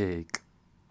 1,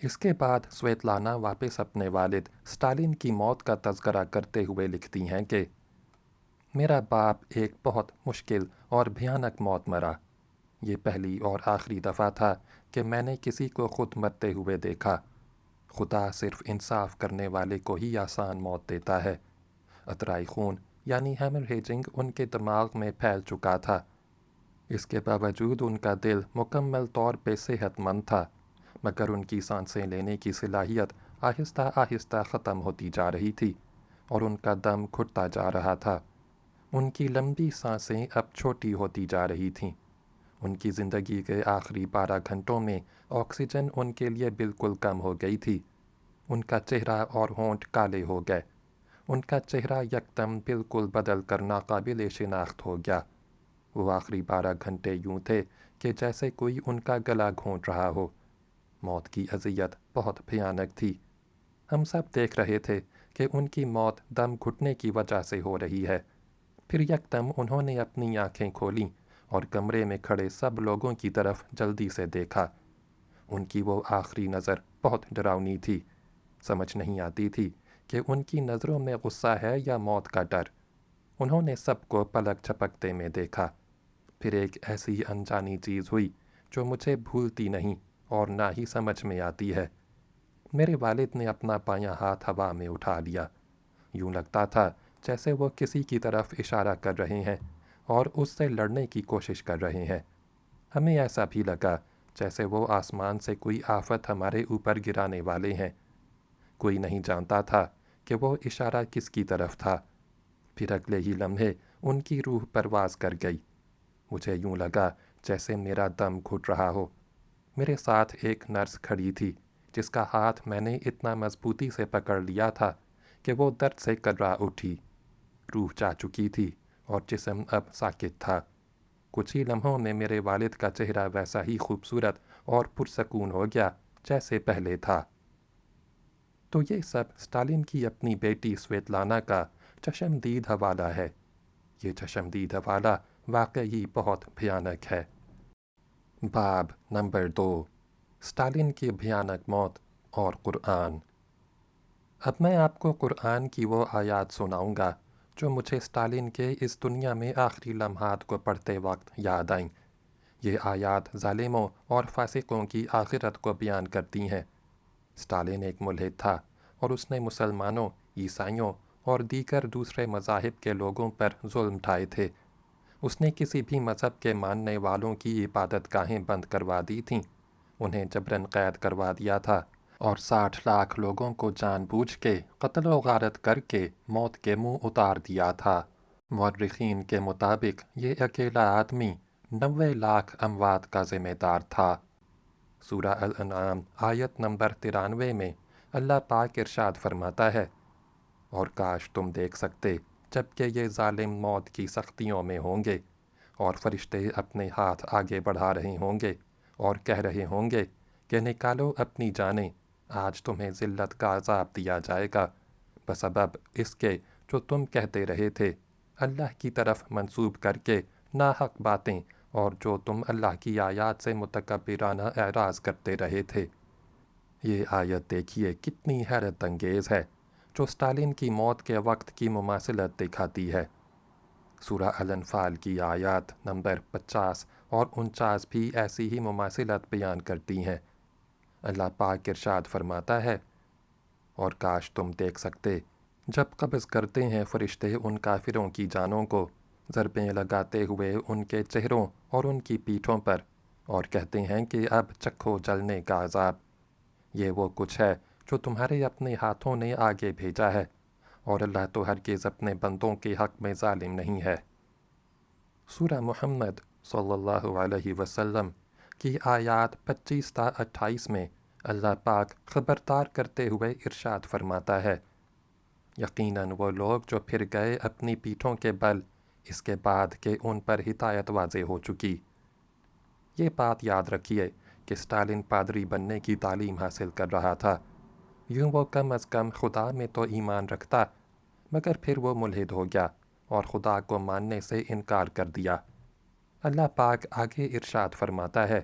اس کے بعد سویتلانا واپس اپنے والد اسٹالن کی موت کا تذکرہ کرتے ہوئے لکھتی ہیں کہ میرا باپ ایک بہت مشکل اور بھیانک موت مرا۔ یہ پہلی اور آخری دفعہ تھا کہ میں نے کسی کو خود مرتے ہوئے دیکھا۔ خدا صرف انصاف کرنے والے کو ہی آسان موت دیتا ہے۔ عطرائی خون یعنی ہیمرہیجنگ ان کے دماغ میں پھیل چکا تھا۔ اس کے باوجود ان کا دل مکمل طور پہ صحت مند تھا، مگر ان کی سانسیں لینے کی صلاحیت آہستہ آہستہ ختم ہوتی جا رہی تھی اور ان کا دم گھٹتا جا رہا تھا۔ ان کی لمبی سانسیں اب چھوٹی ہوتی جا رہی تھیں۔ ان کی زندگی کے آخری 12 گھنٹوں میں آکسیجن ان کے لیے بالکل کم ہو گئی تھی۔ ان کا چہرہ اور ہونٹ کالے ہو گئے۔ ان کا چہرہ یکدم بالکل بدل کر ناقابل شناخت ہو گیا۔ وہ آخری 12 گھنٹے یوں تھے کہ جیسے کوئی ان کا گلا گھونٹ رہا ہو۔ موت کی اذیت بہت بھیانک تھی۔ ہم سب دیکھ رہے تھے کہ ان کی موت دم گھٹنے کی وجہ سے ہو رہی ہے۔ پھر یکدم انہوں نے اپنی آنکھیں کھولیں اور کمرے میں کھڑے سب لوگوں کی طرف جلدی سے دیکھا۔ ان کی وہ آخری نظر بہت ڈراؤنی تھی۔ سمجھ نہیں آتی تھی کہ ان کی نظروں میں غصہ ہے یا موت کا ڈر۔ انہوں نے سب کو پلک جھپکتے میں دیکھا۔ پھر ایک ایسی انجانی چیز ہوئی جو مجھے بھولتی نہیں اور نہ ہی سمجھ میں آتی ہے۔ میرے والد نے اپنا بایاں ہاتھ ہوا میں اٹھا لیا۔ یوں لگتا تھا جیسے وہ کسی کی طرف اشارہ کر رہے ہیں اور اس سے لڑنے کی کوشش کر رہے ہیں۔ ہمیں ایسا بھی لگا جیسے وہ آسمان سے کوئی آفت ہمارے اوپر گرانے والے ہیں۔ کوئی نہیں جانتا تھا کہ وہ اشارہ کس کی طرف تھا۔ پھر اگلے ہی لمحے ان کی روح پرواز کر گئی۔ مجھے یوں لگا جیسے میرا دم گھٹ رہا ہو۔ میرے ساتھ ایک نرس کھڑی تھی جس کا ہاتھ میں نے اتنا مضبوطی سے پکڑ لیا تھا کہ وہ درد سے کرا اٹھی۔ روح جا چکی تھی اور جسم اب ساکت تھا۔ کچھ ہی لمحوں میں میرے والد کا چہرہ ویسا ہی خوبصورت اور پرسکون ہو گیا جیسے پہلے تھا۔ تو یہ سب اسٹالن کی اپنی بیٹی سویتلانا کا چشمدید حوالہ ہے۔ یہ چشمدید حوالہ واقعی بہت بھیانک ہے۔ باب نمبر 2، اسٹالن کی بھیانک موت اور قرآن۔ اب میں آپ کو قرآن کی وہ آیات سناؤں گا جو مجھے اسٹالن کے اس دنیا میں آخری لمحات کو پڑھتے وقت یاد آئیں۔ یہ آیات ظالموں اور فاسقوں کی آخرت کو بیان کرتی ہیں۔ اسٹالن ایک ملحد تھا اور اس نے مسلمانوں، عیسائیوں اور دیگر دوسرے مذاہب کے لوگوں پر ظلم ڈھائے تھے۔ اس نے کسی بھی مذہب کے ماننے والوں کی عبادت گاہیں بند کروا دی تھیں، انہیں جبراً قید کروا دیا تھا اور 60 لاکھ لوگوں کو جان بوجھ کے قتل و غارت کر کے موت کے منہ اتار دیا تھا۔ مورخین کے مطابق یہ اکیلا آدمی 90 لاکھ اموات کا ذمہ دار تھا۔ سورہ الانعام آیت نمبر 93 میں اللہ پاک ارشاد فرماتا ہے، اور کاش تم دیکھ سکتے جبکہ یہ ظالم موت کی سختیوں میں ہوں گے اور فرشتے اپنے ہاتھ آگے بڑھا رہے ہوں گے اور کہہ رہے ہوں گے کہ نکالو اپنی جانیں، آج تمہیں ذلت کا عذاب دیا جائے گا بسبب اس کے جو تم کہتے رہے تھے اللہ کی طرف منسوب کر کے ناحق باتیں، اور جو تم اللہ کی آیات سے متکبرانہ اعراض کرتے رہے تھے۔ یہ آیت دیکھیے کتنی حیرت انگیز ہے، جو اسٹالن کی موت کے وقت کی مماثلت دکھاتی ہے۔ سورہ الانفال کی آیات نمبر 50 اور 49 بھی ایسی ہی مماثلت بیان کرتی ہیں۔ اللہ پاک ارشاد فرماتا ہے، اور کاش تم دیکھ سکتے جب قبض کرتے ہیں فرشتے ان کافروں کی جانوں کو، ضربیں لگاتے ہوئے ان کے چہروں اور ان کی پیٹھوں پر، اور کہتے ہیں کہ اب چکھو جلنے کا عذاب۔ یہ وہ کچھ ہے جو تمہارے اپنے ہاتھوں نے آگے بھیجا ہے، اور اللہ تو ہرگز اپنے بندوں کے حق میں ظالم نہیں ہے۔ سورہ محمد صلی اللہ علیہ وسلم کی آیات 25 تا 28 میں اللہ پاک خبردار کرتے ہوئے ارشاد فرماتا ہے، یقیناً وہ لوگ جو پھر گئے اپنی پیٹھوں کے بل اس کے بعد کہ ان پر ہدایت واضح ہو چکی۔ یہ بات یاد رکھیے کہ اسٹالن پادری بننے کی تعلیم حاصل کر رہا تھا۔ یوں وہ کم از کم خدا میں تو ایمان رکھتا، مگر پھر وہ ملحد ہو گیا اور خدا کو ماننے سے انکار کر دیا۔ اللہ پاک آگے ارشاد فرماتا ہے،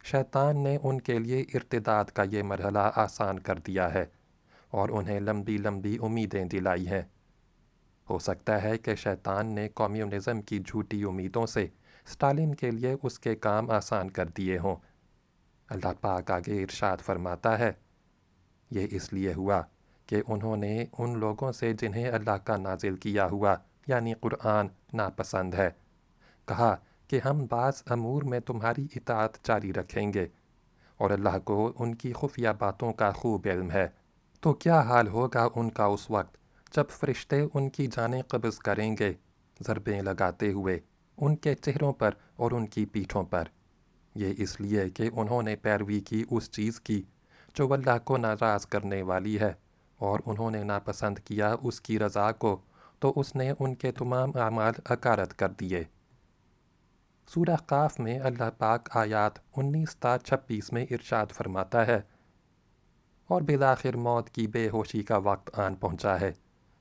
شیطان نے ان کے لیے ارتداد کا یہ مرحلہ آسان کر دیا ہے اور انہیں لمبی لمبی امیدیں دلائی ہیں۔ ہو سکتا ہے کہ شیطان نے کمیونزم کی جھوٹی امیدوں سے اسٹالن کے لیے اس کے کام آسان کر دیے ہوں۔ اللہ پاک آگے ارشاد فرماتا ہے، یہ اس لیے ہوا کہ انہوں نے ان لوگوں سے جنہیں اللہ کا نازل کیا ہوا یعنی قرآن ناپسند ہے، کہا کہ ہم بعض امور میں تمہاری اطاعت جاری رکھیں گے، اور اللہ کو ان کی خفیہ باتوں کا خوب علم ہے۔ تو کیا حال ہوگا ان کا اس وقت جب فرشتے ان کی جانیں قبض کریں گے، ضربیں لگاتے ہوئے ان کے چہروں پر اور ان کی پیٹھوں پر۔ یہ اس لیے کہ انہوں نے پیروی کی اس چیز کی جو اللہ کو ناراض کرنے والی ہے، اور انہوں نے ناپسند کیا اس کی رضا کو، تو اس نے ان کے تمام اعمال اکارت کر دیے۔ سورہ قاف میں اللہ پاک آیات 19 تا 26 میں ارشاد فرماتا ہے، اور بالآخر موت کی بے ہوشی کا وقت آن پہنچا ہے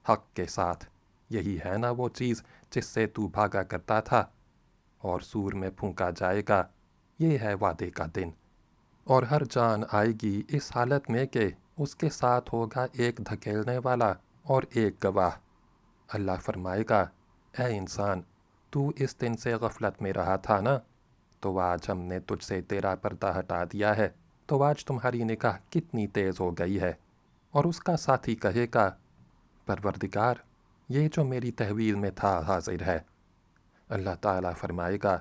حق کے ساتھ، یہی ہے نا وہ چیز جس سے تو بھاگا کرتا تھا، اور سور میں پھونکا جائے گا، یہ ہے وعدے کا دن، اور ہر جان آئے گی اس حالت میں کہ اس کے ساتھ ہوگا ایک دھکیلنے والا اور ایک گواہ۔ اللہ فرمائے گا، اے انسان، تو اس دن سے غفلت میں رہا تھا نا، تو آج ہم نے تجھ سے تیرا پردہ ہٹا دیا ہے، تو آج تمہاری نگاہ کتنی تیز ہو گئی ہے۔ اور اس کا ساتھی کہے گا، پروردگار، یہ جو میری تحویل میں تھا حاضر ہے۔ اللہ تعالیٰ فرمائے گا،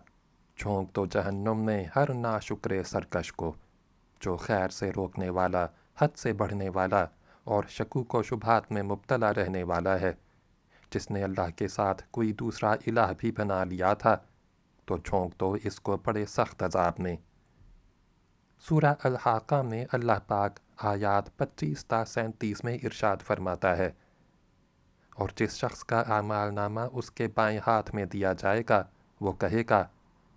جھونک دو جہنم میں ہر ناشکر سرکش کو، جو خیر سے روکنے والا، حد سے بڑھنے والا اور شکوک و شبہات میں مبتلا رہنے والا ہے، جس نے اللہ کے ساتھ کوئی دوسرا الہ بھی بنا لیا تھا، تو جھونک دو اس کو بڑے سخت عذاب میں۔ سورہ الحاقہ میں اللہ پاک آیات 25 تا 37 میں ارشاد فرماتا ہے، اور جس شخص کا اعمال نامہ اس کے بائیں ہاتھ میں دیا جائے گا، وہ کہے گا،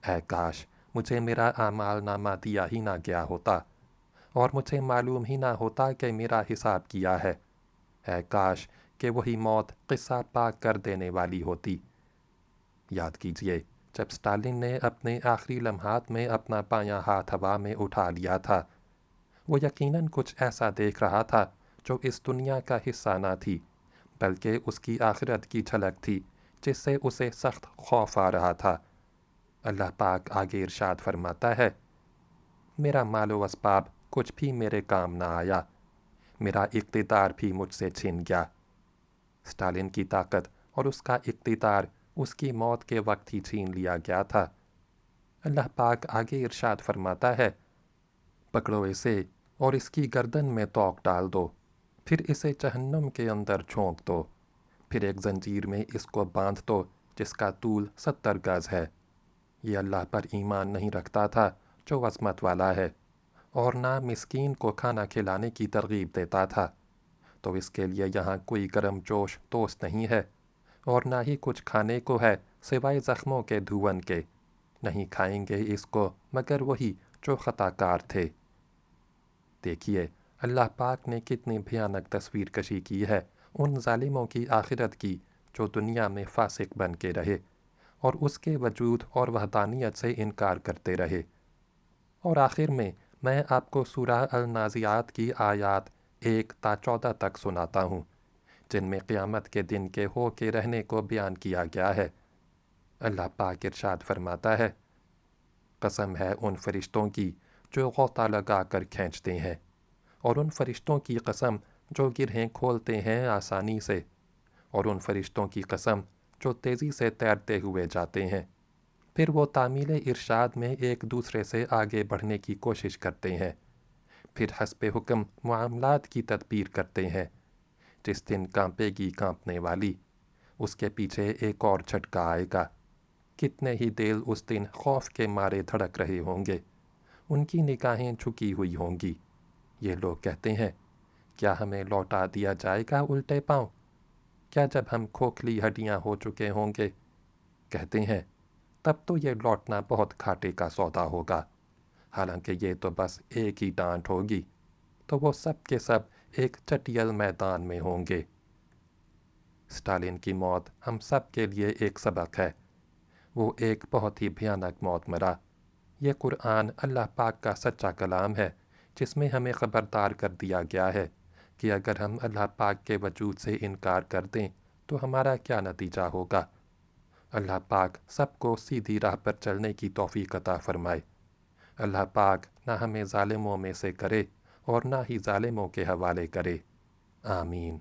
اے کاش مجھے میرا اعمال نامہ دیا ہی نہ گیا ہوتا، اور مجھے معلوم ہی نہ ہوتا کہ میرا حساب کیا ہے، اے کاش کہ وہی موت قصہ پاک کر دینے والی ہوتی۔ یاد کیجئے جب اسٹالن نے اپنے آخری لمحات میں اپنا بایاں ہاتھ ہوا میں اٹھا لیا تھا، وہ یقیناً کچھ ایسا دیکھ رہا تھا جو اس دنیا کا حصہ نہ تھی، بلکہ اس کی آخرت کی جھلک تھی جس سے اسے سخت خوف آ رہا تھا۔ اللہ پاک آگے ارشاد فرماتا ہے، میرا مال و اسباب کچھ بھی میرے کام نہ آیا، میرا اقتدار بھی مجھ سے چھن گیا۔ اسٹالن کی طاقت اور اس کا اقتدار اس کی موت کے وقت ہی چھین لیا گیا تھا۔ اللہ پاک آگے ارشاد فرماتا ہے، پکڑو اسے اور اس کی گردن میں توق ڈال دو، پھر اسے جہنم کے اندر جھونک دو، پھر ایک زنجیر میں اس کو باندھ دو جس کا طول 70 گز ہے۔ یہ اللہ پر ایمان نہیں رکھتا تھا جو عظمت والا ہے، اور نہ مسکین کو کھانا کھلانے کی ترغیب دیتا تھا، تو اس کے لیے یہاں کوئی گرم جوش دوست نہیں ہے، اور نہ ہی کچھ کھانے کو ہے سوائے زخموں کے دھون کے، نہیں کھائیں گے اس کو مگر وہی جو خطا کار تھے۔ دیکھیے اللہ پاک نے کتنی بھیانک تصویر کشی کی ہے ان ظالموں کی آخرت کی جو دنیا میں فاسق بن کے رہے اور اس کے وجود اور وحدانیت سے انکار کرتے رہے۔ اور آخر میں آپ کو سورہ النازعات کی آیات 1 تا 14 تک سناتا ہوں، جن میں قیامت کے دن کے ہو کے رہنے کو بیان کیا گیا ہے۔ اللہ پاک ارشاد فرماتا ہے، قسم ہے ان فرشتوں کی جو غوطہ لگا کر کھینچتے ہیں، اور ان فرشتوں کی قسم جو گرہیں کھولتے ہیں آسانی سے، اور ان فرشتوں کی قسم جو تیزی سے تیرتے ہوئے جاتے ہیں، پھر وہ تعمیل ارشاد میں ایک دوسرے سے آگے بڑھنے کی کوشش کرتے ہیں، پھر حسب حکم معاملات کی تدبیر کرتے ہیں۔ جس دن کانپے گی کانپنے والی، اس کے پیچھے ایک اور جھٹکا آئے گا۔ کتنے ہی دل اس دن خوف کے مارے دھڑک رہے ہوں گے، ان کی نگاہیں جھکی ہوئی ہوں گی۔ یہ لوگ کہتے ہیں، کیا ہمیں لوٹا دیا جائے گا الٹے پاؤں؟ کیا جب ہم کھوکھلی ہڈیاں ہو چکے ہوں گے؟ کہتے ہیں، تب تو یہ لوٹنا بہت گھاٹے کا سودا ہوگا، حالانکہ یہ تو بس ایک ہی ڈانٹ ہوگی، تو وہ سب کے سب ایک چٹیل میدان میں ہوں گے۔ اسٹالن کی موت ہم سب کے لیے ایک سبق ہے۔ وہ ایک بہت ہی بھیانک موت مرا، یہ قرآن اللہ پاک کا سچا کلام ہے جس میں ہمیں خبردار کر دیا گیا ہے کہ اگر ہم اللہ پاک کے وجود سے انکار کر دیں تو ہمارا کیا نتیجہ ہوگا۔ اللہ پاک سب کو سیدھی راہ پر چلنے کی توفیق عطا فرمائے۔ اللہ پاک نہ ہمیں ظالموں میں سے کرے اور نہ ہی ظالموں کے حوالے کرے۔ آمین۔